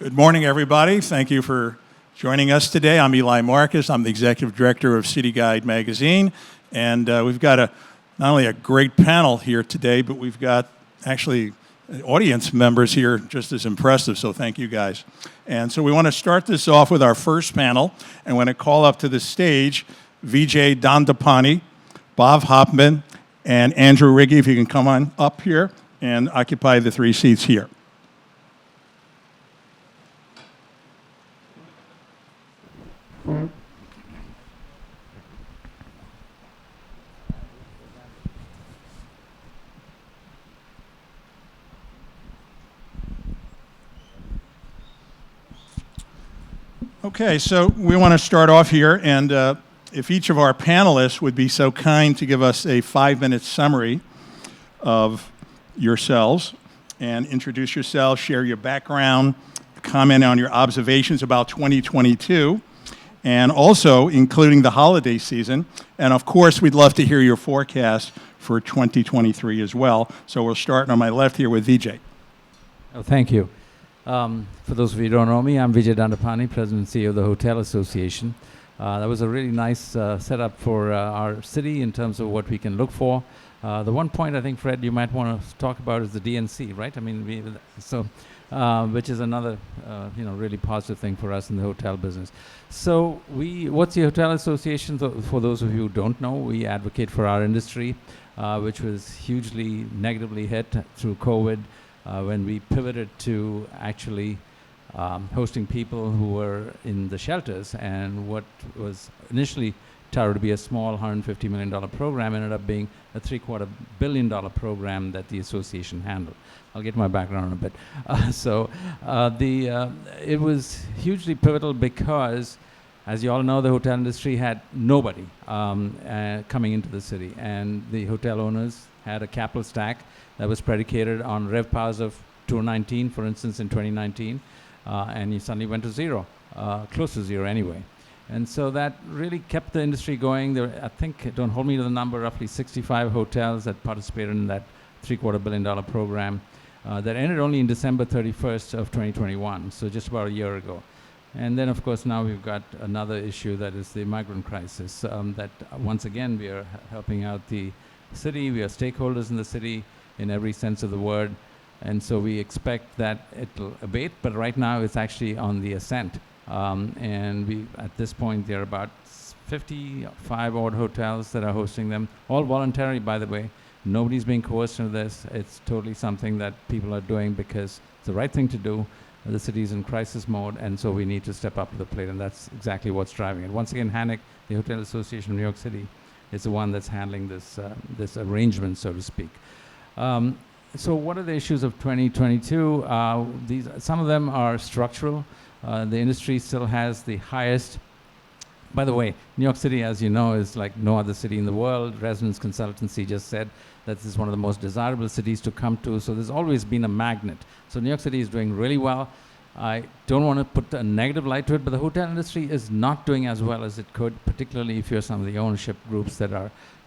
Good morning, everybody. Thank you for joining us today. I'm Eli Marcus. I'm the executive director of City Guide magazine, and we've got not only a great panel here today, but we've got actually audience members here just as impressive, so thank you guys. And so we want to start this off with our first panel, and want to call up to the stage Vijay Dandapani, Bob Hopman, and Andrew Riggi, if you can come on up here and occupy the three seats here. Okay, so we want to start off here, and if each of our panelists would be so kind to give us a 5-minute summary of yourselves and introduce yourselves, share your background, comment on your observations about 2022, and also including the holiday season. And of course, we'd love to hear your forecast for 2023 as well. So we're starting on my left here with Vijay. Oh, thank you. For those of you who don't know me, I'm Vijay Dandapani, President and CEO of the Hotel Association. That was a really nice setup for our city in terms of what we can look for. The one point I think, Fred, you might want to talk about is the DNC, right? I mean, which is another, really positive thing for us in the hotel business. So what's the Hotel Association? For those of you who don't know, we advocate for our industry, which was hugely negatively hit through COVID. When we pivoted to actually hosting people who were in the shelters, and what was initially touted to be a small $150 million program ended up being a $750 million program that the association handled. I'll get my background in a bit. It was hugely pivotal because, as you all know, the hotel industry had nobody coming into the city, and the hotel owners had a capital stack that was predicated on RevPARs of 219, for instance, in 2019, and you suddenly went to zero, close to zero anyway. And so that really kept the industry going. There were, I think, don't hold me to the number, roughly 65 hotels that participated in that $750 million program that ended only in December 31st of 2021, so just about a year ago. And then, of course, now we've got another issue that is the migrant crisis, that once again we are helping out the city. We are stakeholders in the city in every sense of the word, and so we expect that it'll abate, but right now it's actually on the ascent. And at this point, there are about 55 odd hotels that are hosting them, all voluntary, by the way. Nobody's being coerced into this. It's totally something that people are doing because it's the right thing to do. The city's in crisis mode, and so we need to step up to the plate, and that's exactly what's driving it. Once again, HANIC, the Hotel Association of New York City, is the one that's handling this arrangement, so to speak. So what are the issues of 2022? Some of them are structural. The industry still has the highest. By the way, New York City, as you know, is like no other city in the world. Residence Consultancy just said that this is one of the most desirable cities to come to. So there's always been a magnet. So New York City is doing really well. I don't want to put a negative light to it, but the hotel industry is not doing as well as it could, particularly if you're some of the ownership groups that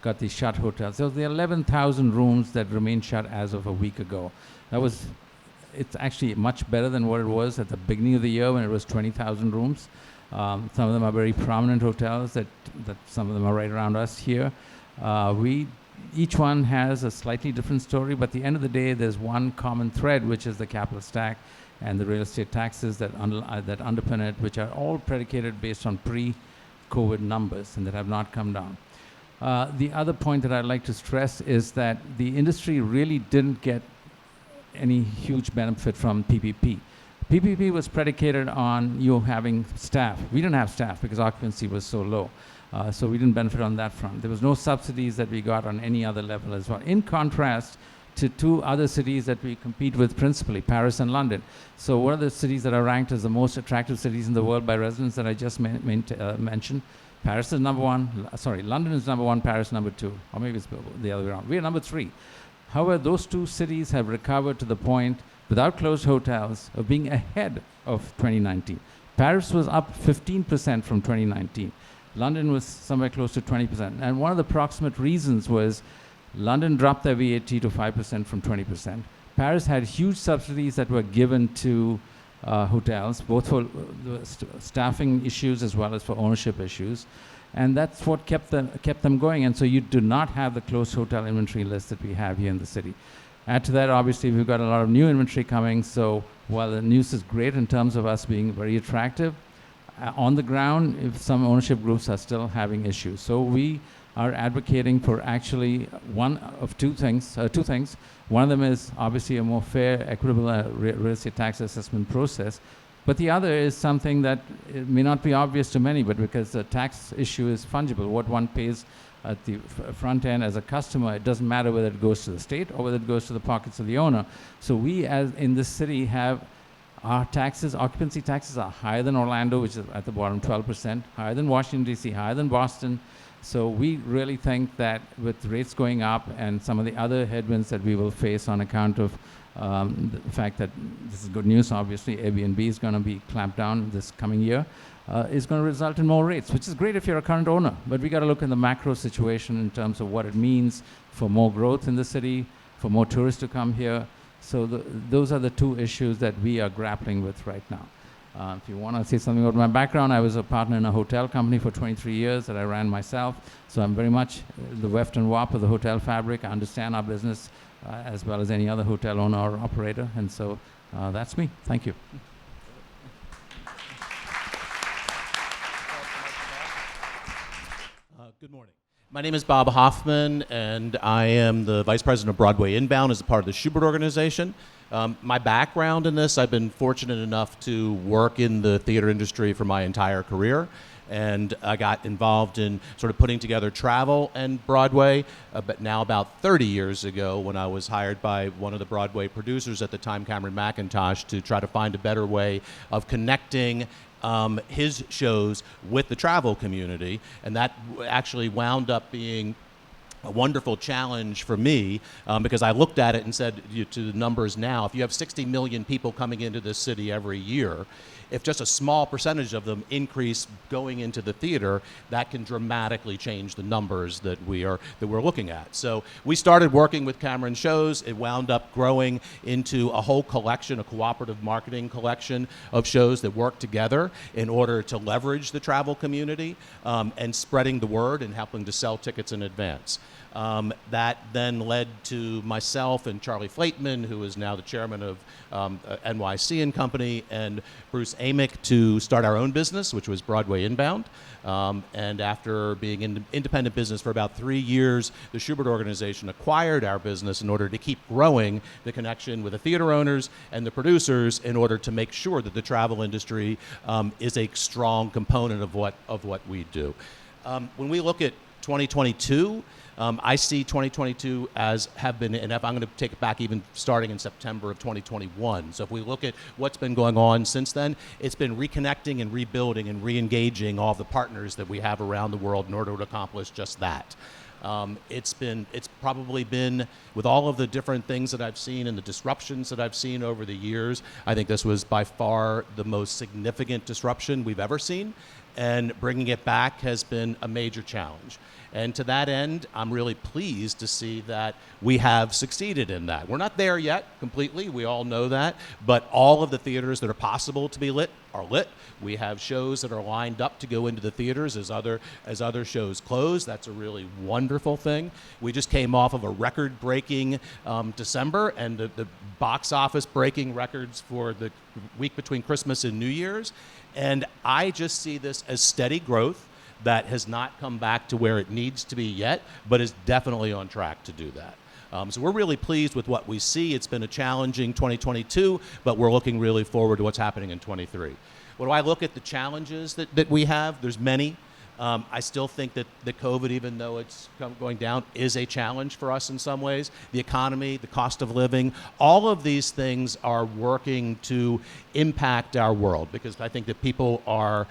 got these shut hotels. So the 11,000 rooms that remain shut as of a week ago. It's actually much better than what it was at the beginning of the year when it was 20,000 rooms. Some of them are very prominent hotels that some of them are right around us here. Each one has a slightly different story, but at the end of the day, there's one common thread, which is the capital stack and the real estate taxes that underpin it, which are all predicated based on pre-COVID numbers and that have not come down. The other point that I'd like to stress is that the industry really didn't get any huge benefit from PPP. PPP was predicated on you having staff. We didn't have staff because occupancy was so low. So we didn't benefit on that front. There was no subsidies that we got on any other level as well. In contrast to two other cities that we compete with principally, Paris and London. So what are the cities that are ranked as the most attractive cities in the world by residents that I just mentioned? Paris is number one. London is number one, Paris number two. Or maybe it's the other way around. We are number three. However, those two cities have recovered to the point, without closed hotels, of being ahead of 2019. Paris was up 15% from 2019. London was somewhere close to 20%. And one of the proximate reasons was London dropped their VAT to 5% from 20%. Paris had huge subsidies that were given to hotels, both for the staffing issues as well as for ownership issues. And that's what kept them going. And so you do not have the closed hotel inventory list that we have here in the city. Add to that, obviously, we've got a lot of new inventory coming. So while the news is great in terms of us being very attractive, on the ground, if some ownership groups are still having issues. So we are advocating for actually one of two things. One of them is obviously a more fair, equitable real estate tax assessment process. But the other is something that it may not be obvious to many, but because the tax issue is fungible, what one pays at the front end as a customer, it doesn't matter whether it goes to the state or whether it goes to the pockets of the owner. So we, as in this city, have our taxes, occupancy taxes are higher than Orlando, which is at the bottom, 12%, higher than Washington, D.C., higher than Boston. So we really think that with rates going up and some of the other headwinds that we will face on account of the fact that this is good news, obviously, Airbnb is going to be clamped down this coming year, is going to result in more rates, which is great if you're a current owner. But we got to look in the macro situation in terms of what it means for more growth in the city, for more tourists to come here. So those are the two issues that we are grappling with right now. If you want to say something about my background, I was a partner in a hotel company for 23 years that I ran myself. So I'm very much the weft and wop of the hotel fabric. I understand our business as well as any other hotel owner or operator. And so that's me. Thank you. Good morning. My name is Bob Hoffman, and I am the Vice President of Broadway Inbound as a part of the Schubert organization. My background in this, I've been fortunate enough to work in the theater industry for my entire career, and I got involved in sort of putting together travel and Broadway, but now about 30 years ago when I was hired by one of the Broadway producers at the time, Cameron McIntosh, to try to find a better way of connecting his shows with the travel community, and that actually wound up being a wonderful challenge for me because I looked at it and said to the numbers now, if you have 60 million people coming into this city every year, if just a small percentage of them increase going into the theater, that can dramatically change the numbers that we're looking at. So we started working with Cameron shows. It wound up growing into a whole collection, a cooperative marketing collection of shows that work together in order to leverage the travel community and spreading the word and helping to sell tickets in advance. That then led to myself and Charlie Flateman, who is now the chairman of NYC and Company, and Bruce Amick to start our own business, which was Broadway Inbound. And after being in independent business for about 3 years, the Schubert organization acquired our business in order to keep growing the connection with the theater owners and the producers in order to make sure that the travel industry is a strong component of what we do. When we look at 2022, I see 2022 as have been, and if I'm going to take it back even starting in September of 2021. So if we look at what's been going on since then, it's been reconnecting and rebuilding and re-engaging all the partners that we have around the world in order to accomplish just that. It's probably been, with all of the different things that I've seen and the disruptions that I've seen over the years, I think this was by far the most significant disruption we've ever seen, and bringing it back has been a major challenge. And to that end, I'm really pleased to see that we have succeeded in that. We're not there yet completely, we all know that, but all of the theaters that are possible to be lit are lit. We have shows that are lined up to go into the theaters as other shows close. That's a really wonderful thing. We just came off of a record-breaking December, and the box office breaking records for the week between Christmas and New Year's. And I just see this as steady growth that has not come back to where it needs to be yet, but is definitely on track to do that. So we're really pleased with what we see. It's been a challenging 2022, but we're looking really forward to what's happening in 23. When I look at the challenges that we have, there's many. I still think that the COVID, even though it's going down, is a challenge for us in some ways. The economy, the cost of living, all of these things are working to impact our world, because I think that people are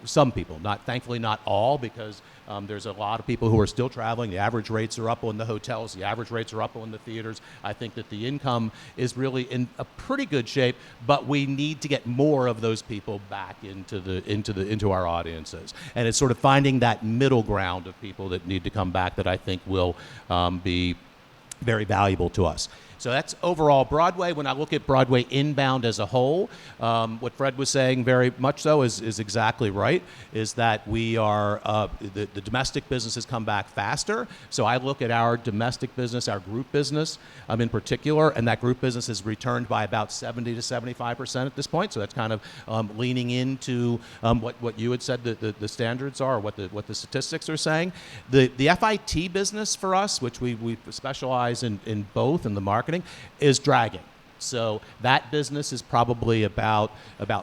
some people, thankfully not all, because there's a lot of people who are still traveling. The average rates are up on the hotels. The average rates are up on the theaters. I think that the income is really in a pretty good shape, but we need to get more of those people back into our audiences. And it's sort of finding that middle ground of people that need to come back that I think will be very valuable to us. So that's overall Broadway. When I look at Broadway inbound as a whole, what Fred was saying very much so is exactly right, is that we are, the domestic business has come back faster. So I look at our domestic business, our group business in particular, and that group business has returned by about 70 to 75% at this point. So that's kind of leaning into what you had said the standards are, what the statistics are saying. The FIT business for us, which we specialize in both in the marketing, is dragging. So that business is probably about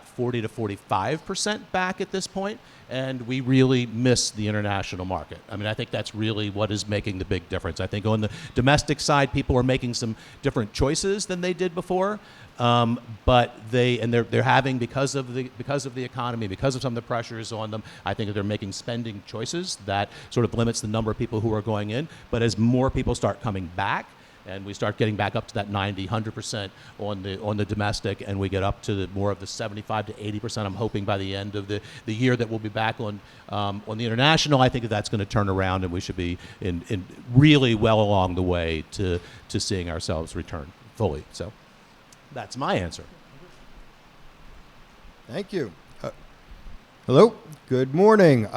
40 to 45% back at this point, and we really miss the international market. I mean, I think that's really what is making the big difference. I think on the domestic side, people are making some different choices than they did before, but they're having, because of the economy, because of some of the pressures on them, I think that they're making spending choices that sort of limits the number of people who are going in. But as more people start coming back, and we start getting back up to that 90, 100% on the domestic, and we get up to more of the 75 to 80%. I'm hoping by the end of the year that we'll be back on the international. I think that's going to turn around, and we should be in really well along the way to seeing ourselves return fully. So that's my answer. Thank you. Hello. Good morning.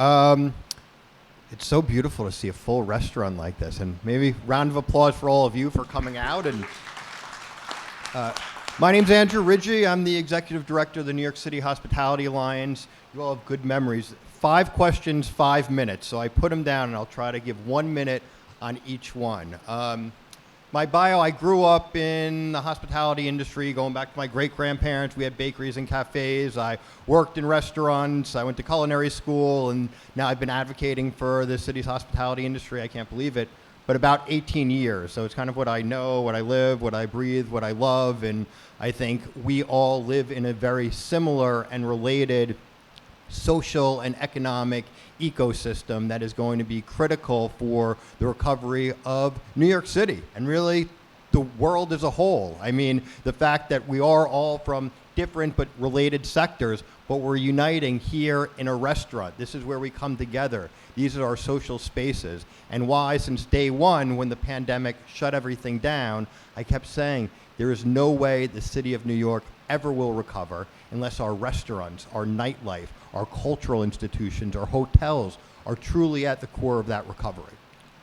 It's so beautiful to see a full restaurant like this, and maybe round of applause for all of you for coming out. And my name's Andrew Ridgey. I'm the executive director of the New York City Hospitality Alliance. You all have good memories. 5 questions, 5 minutes. So I put them down, and I'll try to give 1 minute on each one. My bio, I grew up in the hospitality industry, going back to my great-grandparents. We had bakeries and cafes. I worked in restaurants. I went to culinary school, and now I've been advocating for the city's hospitality industry. I can't believe it, but about 18 years. So it's kind of what I know, what I live, what I breathe, what I love, and I think we all live in a very similar and related social and economic ecosystem that is going to be critical for the recovery of New York City and really the world as a whole. I mean, the fact that we are all from different but related sectors, but we're uniting here in a restaurant. This is where we come together. These are our social spaces. And why, since day one, when the pandemic shut everything down, I kept saying there is no way the city of New York ever will recover unless our restaurants, our nightlife, our cultural institutions, our hotels are truly at the core of that recovery,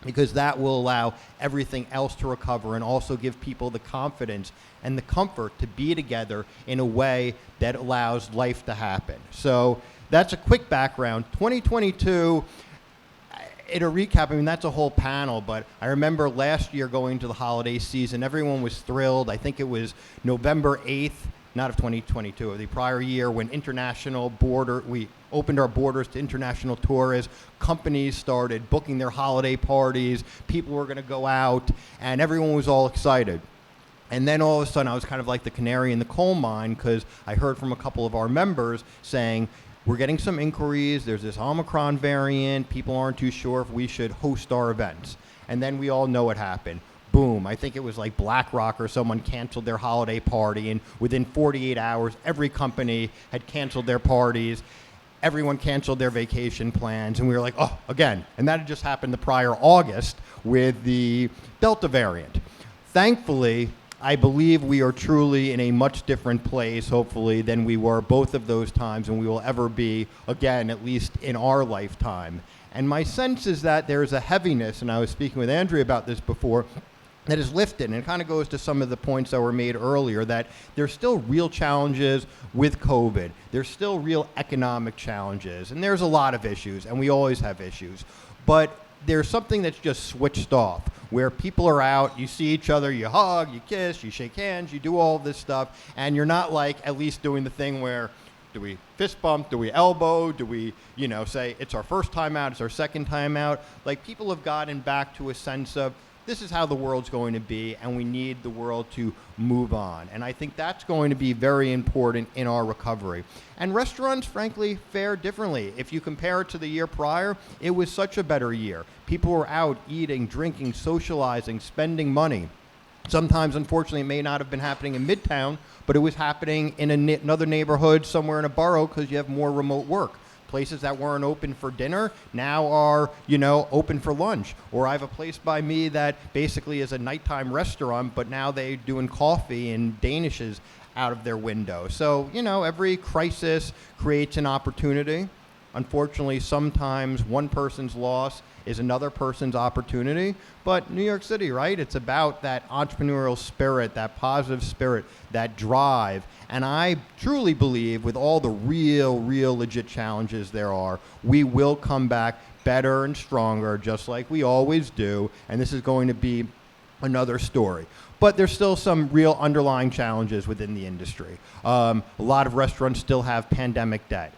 because that will allow everything else to recover and also give people the confidence and the comfort to be together in a way that allows life to happen. So that's a quick background. 2022, in a recap, I mean, that's a whole panel, but I remember last year going to the holiday season, everyone was thrilled. I think it was November 8th, not of 2022, of the prior year, when we opened our borders to international tourists, companies started booking their holiday parties, people were going to go out, and everyone was all excited. And then all of a sudden, I was kind of like the canary in the coal mine, because I heard from a couple of our members saying, we're getting some inquiries, there's this Omicron variant, people aren't too sure if we should host our events. And then we all know what happened. Boom, I think it was like BlackRock or someone canceled their holiday party, and within 48 hours, every company had canceled their parties. Everyone canceled their vacation plans, and we were like, oh, again. And that had just happened the prior August with the Delta variant. Thankfully, I believe we are truly in a much different place, hopefully, than we were both of those times, and we will ever be again, at least in our lifetime. And my sense is that there is a heaviness, and I was speaking with Andrea about this before, that is lifted, and it kind of goes to some of the points that were made earlier, that there's still real challenges with COVID. There's still real economic challenges, and there's a lot of issues, and we always have issues. But there's something that's just switched off, where people are out, you see each other, you hug, you kiss, you shake hands, you do all of this stuff, and you're not like at least doing the thing where, do we fist bump, do we elbow, do we, say it's our first time out, it's our second time out? Like, people have gotten back to a sense of, this is how the world's going to be, and we need the world to move on. And I think that's going to be very important in our recovery. And restaurants, frankly, fare differently. If you compare it to the year prior, it was such a better year. People were out eating, drinking, socializing, spending money. Sometimes, unfortunately, it may not have been happening in Midtown, but it was happening in another neighborhood somewhere in a borough because you have more remote work. Places that weren't open for dinner now are, open for lunch. Or I have a place by me that basically is a nighttime restaurant, but now they're doing coffee and Danishes out of their window. So, every crisis creates an opportunity. Unfortunately, sometimes one person's loss is another person's opportunity. But New York City, right? It's about that entrepreneurial spirit, that positive spirit, that drive. And I truly believe with all the real legit challenges there are, we will come back better and stronger, just like we always do. And this is going to be another story. But there's still some real underlying challenges within the industry. A lot of restaurants still have pandemic debt.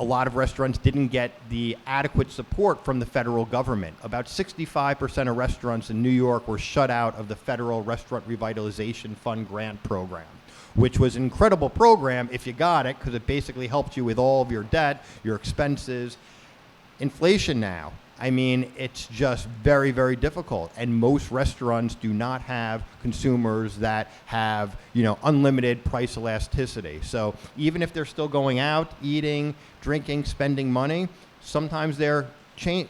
A lot of restaurants didn't get the adequate support from the federal government. About 65% of restaurants in New York were shut out of the Federal Restaurant Revitalization Fund grant program, which was an incredible program if you got it, because it basically helped you with all of your debt, your expenses. Inflation now, it's just very, very difficult. And most restaurants do not have consumers that have, unlimited price elasticity. So even if they're still going out, eating, drinking, spending money, sometimes their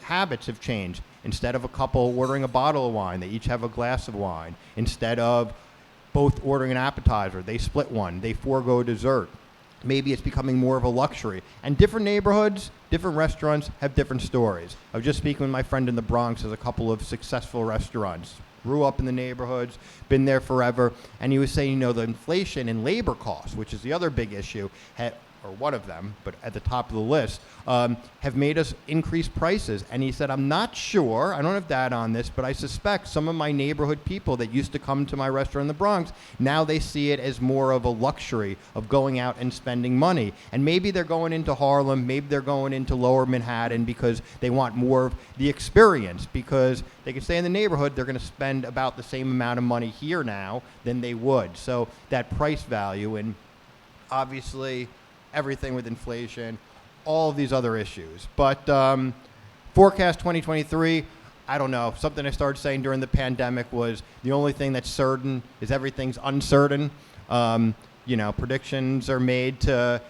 habits have changed. Instead of a couple ordering a bottle of wine, they each have a glass of wine. Instead of both ordering an appetizer, they split one, they forego dessert. Maybe it's becoming more of a luxury. And different neighborhoods, different restaurants have different stories. I was just speaking with my friend in the Bronx, has a couple of successful restaurants. Grew up in the neighborhoods, been there forever. And he was saying, the inflation in labor costs, which is the other big issue, or one of them, but at the top of the list, have made us increase prices. And he said, I'm not sure, I don't have data on this, but I suspect some of my neighborhood people that used to come to my restaurant in the Bronx, now they see it as more of a luxury of going out and spending money. And maybe they're going into Harlem, maybe they're going into Lower Manhattan because they want more of the experience, because they can stay in the neighborhood, they're going to spend about the same amount of money here now than they would. So that price value, and obviously everything with inflation, all of these other issues. But forecast 2023, I don't know. Something I started saying during the pandemic was the only thing that's certain is everything's uncertain. Predictions are made to,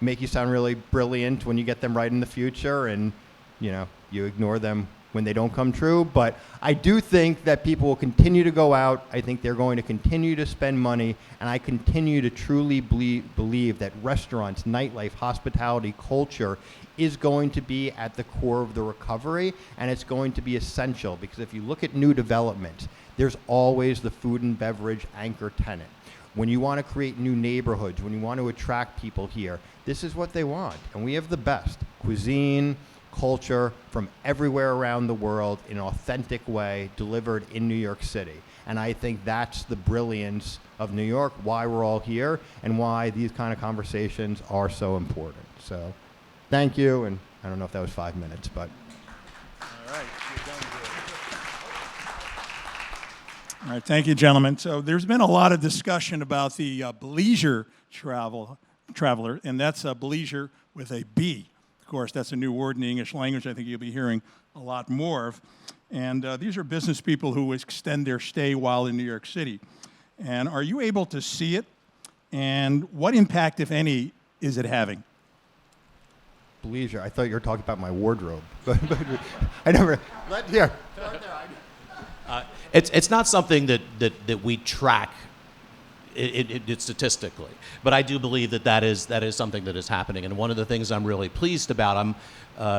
make you sound really brilliant when you get them right in the future, and, you ignore them when they don't come true. But I do think that people will continue to go out. I think they're going to continue to spend money. And I continue to truly believe that restaurants, nightlife, hospitality, culture is going to be at the core of the recovery. And it's going to be essential, because if you look at new development, there's always the food and beverage anchor tenant. When you want to create new neighborhoods, when you want to attract people here, this is what they want. And we have the best cuisine, culture from everywhere around the world in an authentic way delivered in New York City. And I think that's the brilliance of New York, why we're all here, and why these kind of conversations are so important. So thank you, and I don't know if that was 5 minutes, but. All right. All right, thank you, gentlemen. So there's been a lot of discussion about the bleisure traveler, and that's a bleisure with a B. Of course, that's a new word in the English language I think you'll be hearing a lot more of. And these are business people who extend their stay while in New York City. And are you able to see it? And what impact, if any, is it having? Bleisure. I thought you were talking about my wardrobe. I never. Here. It's not something that we track it statistically, but I do believe that is something that is happening. And one of the things I'm really pleased about,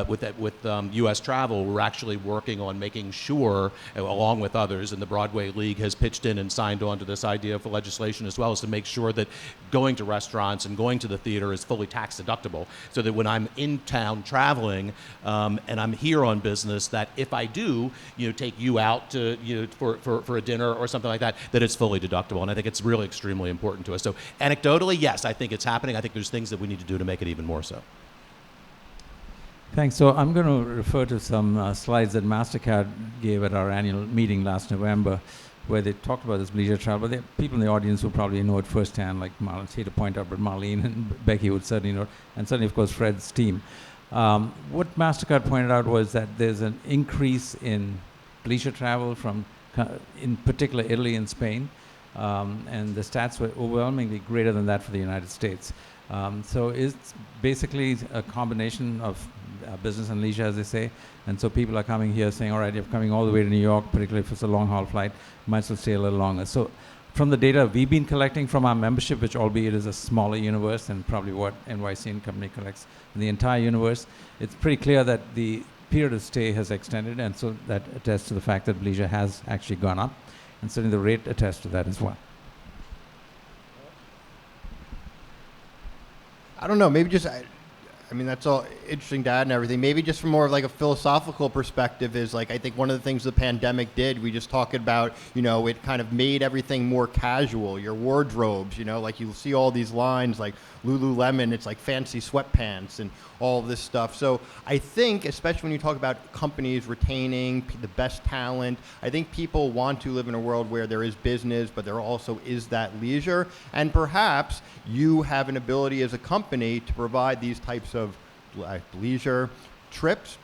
with U.S. Travel, we're actually working on making sure, along with others, and the Broadway League has pitched in and signed on to this idea for legislation as well, as to make sure that going to restaurants and going to the theater is fully tax deductible, so that when I'm in town traveling and I'm here on business, that if I do, take you out to for a dinner or something like that, that it's fully deductible. And I think it's really extremely important to us. So anecdotally, yes, I think it's happening. I think there's things that we need to do to make it even more so. Thanks. So I'm going to refer to some slides that MasterCard gave at our annual meeting last November, where they talked about this bleisure travel. There are people in the audience who probably know it firsthand, like Marlene, I hate to point out, but Marlene and Becky would certainly know, and certainly, of course, Fred's team. What MasterCard pointed out was that there's an increase in bleisure travel from, in particular, Italy and Spain, and the stats were overwhelmingly greater than that for the United States. So it's basically a combination of business and leisure, as they say. And so people are coming here saying, all right, you're coming all the way to New York, particularly if it's a long-haul flight, might as well stay a little longer. So from the data we've been collecting from our membership, which albeit is a smaller universe than probably what NYC and company collects in the entire universe, it's pretty clear that the period of stay has extended, and so that attests to the fact that leisure has actually gone up, and certainly the rate attests to that as well. I don't know, maybe just, I mean, that's all interesting to add and everything. Maybe just from more of like a philosophical perspective is like, I think one of the things the pandemic did, we just talked about, you know, it kind of made everything more casual. Your wardrobes, you know, like you see all these lines like Lululemon, it's like fancy sweatpants and all of this stuff. So I think, especially when you talk about companies retaining the best talent, I think people want to live in a world where there is business, but there also is that leisure. And perhaps you have an ability as a company to provide these types of leisure trips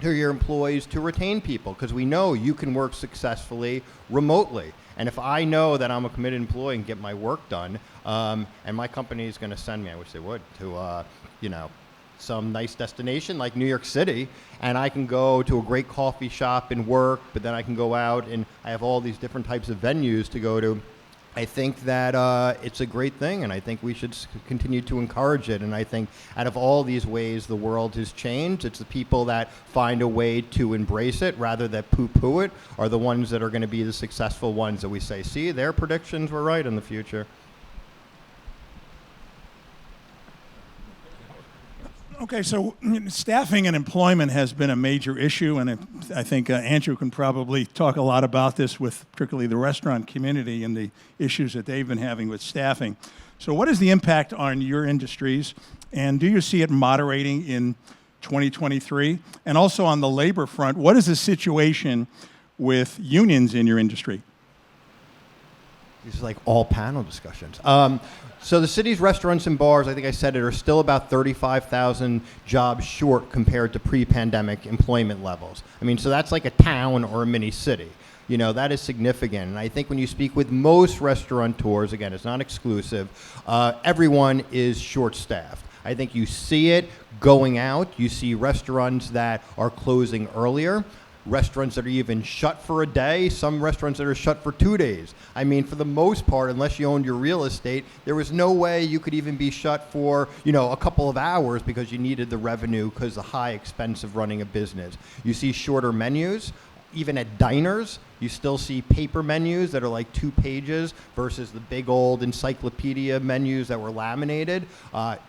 to your employees to retain people, because we know you can work successfully remotely. And if I know that I'm a committed employee and get my work done, and my company is going to send me, I wish they would, to you know, some nice destination like New York City, and I can go to a great coffee shop and work, but then I can go out and I have all these different types of venues to go to. I think that it's a great thing, and I think we should continue to encourage it. And I think out of all these ways the world has changed, it's the people that find a way to embrace it rather than poo-poo it are the ones that are going to be the successful ones that we say, see, their predictions were right in the future. Okay, so staffing and employment has been a major issue, and I think Andrew can probably talk a lot about this with particularly the restaurant community and the issues that they've been having with staffing. So what is the impact on your industries, and do you see it moderating in 2023? And also on the labor front, what is the situation with unions in your industry? These are like all panel discussions. So the city's restaurants and bars, I think I said it, are still about 35,000 jobs short compared to pre-pandemic employment levels. I mean, so that's like a town or a mini city. You know, that is significant. And I think when you speak with most restaurateurs, again, it's not exclusive, everyone is short-staffed. I think you see it going out. You see restaurants that are closing earlier. Restaurants that are even shut for a day, some restaurants that are shut for 2 days. I mean, for the most part, unless you owned your real estate, there was no way you could even be shut for, you know, a couple of hours because you needed the revenue because of the high expense of running a business. You see shorter menus. Even at diners, you still see paper menus that are like 2 pages versus the big old encyclopedia menus that were laminated.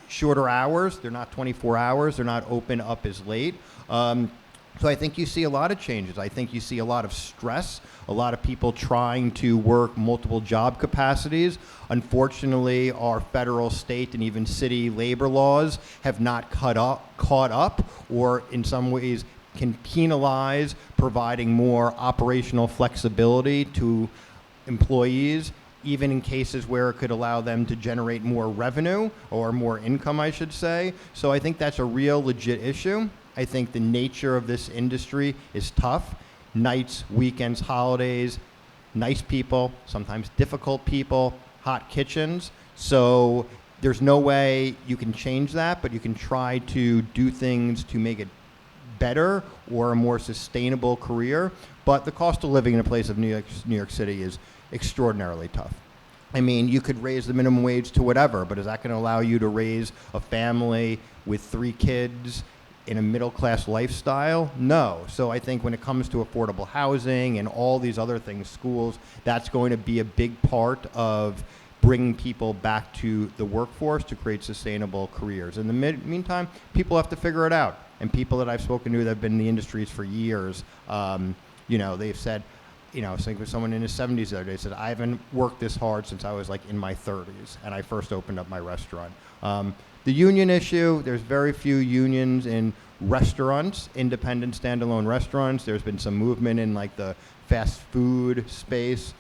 Shorter hours, they're not 24 hours, they're not open up as late. So I think you see a lot of changes. I think you see a lot of stress, a lot of people trying to work multiple job capacities. Unfortunately, our federal, state, and even city labor laws have not caught up, or in some ways can penalize providing more operational flexibility to employees, even in cases where it could allow them to generate more revenue or more income, I should say. So I think that's a real legit issue. I think the nature of this industry is tough. Nights, weekends, holidays, nice people, sometimes difficult people, hot kitchens. So there's no way you can change that, but you can try to do things to make it better or a more sustainable career. But the cost of living in a place of New York City is extraordinarily tough. I mean, you could raise the minimum wage to whatever, but is that going to allow you to raise a family with 3 kids in a middle-class lifestyle? No. So I think when it comes to affordable housing and all these other things, schools, that's going to be a big part of bringing people back to the workforce to create sustainable careers. In the meantime, people have to figure it out. And people that I've spoken to that have been in the industries for years, you know, they've said, you know, I was thinking with someone in his 70s the other day, said, I haven't worked this hard since I was like in my 30s and I first opened up my restaurant. The union issue, there's very few unions in restaurants, independent standalone restaurants. There's been some movement in like the fast food space.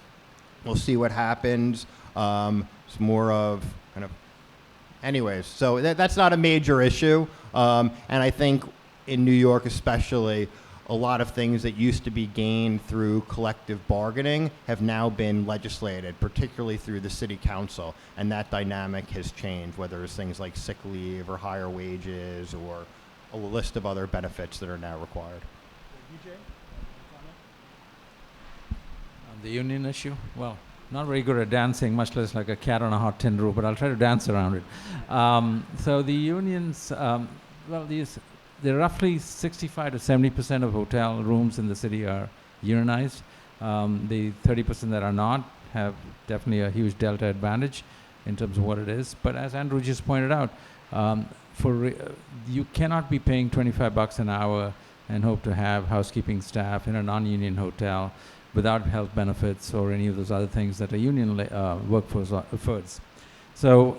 We'll see what happens. It's more of kind of, anyways, so that's not a major issue. And I think in New York especially, a lot of things that used to be gained through collective bargaining have now been legislated, particularly through the city council, and that dynamic has changed, whether it's things like sick leave or higher wages or a list of other benefits that are now required. On the union issue, well, not very good at dancing, much less like a cat on a hot tin roof, but I'll try to dance around it. So the unions, there are roughly 65 to 70% of hotel rooms in the city are unionized. The 30% that are not have definitely a huge delta advantage in terms of what it is. But as Andrew just pointed out, you cannot be paying $25 an hour and hope to have housekeeping staff in a non-union hotel without health benefits or any of those other things that a union workforce affords. So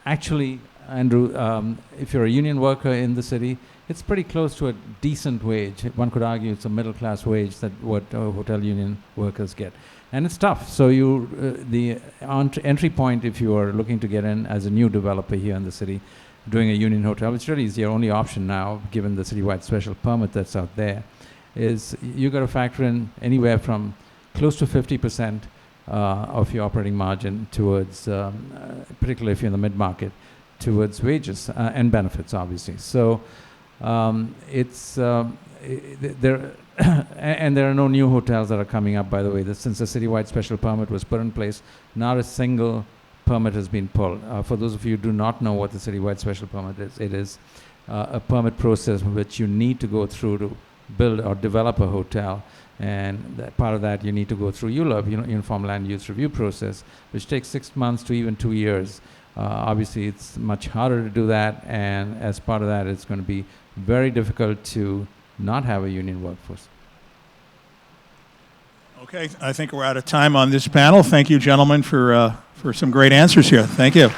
actually, Andrew, if you're a union worker in the city, it's pretty close to a decent wage. One could argue it's a middle-class wage that what hotel union workers get. And it's tough. So the entry point, if you are looking to get in as a new developer here in the city, doing a union hotel, which really is your only option now, given the citywide special permit that's out there, is you got to factor in anywhere from close to 50% of your operating margin towards, particularly if you're in the mid-market, towards wages and benefits, obviously. So and there are no new hotels that are coming up, by the way. Since the citywide special permit was put in place, not a single permit has been pulled. For those of you who do not know what the citywide special permit is, it is a permit process which you need to go through to build or develop a hotel, and part of that you need to go through ULURP, Uniform Land Use Review process, which takes 6 months to even 2 years. Obviously, it's much harder to do that, and as part of that, it's going to be very difficult to not have a union workforce. Okay, I think we're out of time on this panel. Thank you, gentlemen, for some great answers here. Thank you.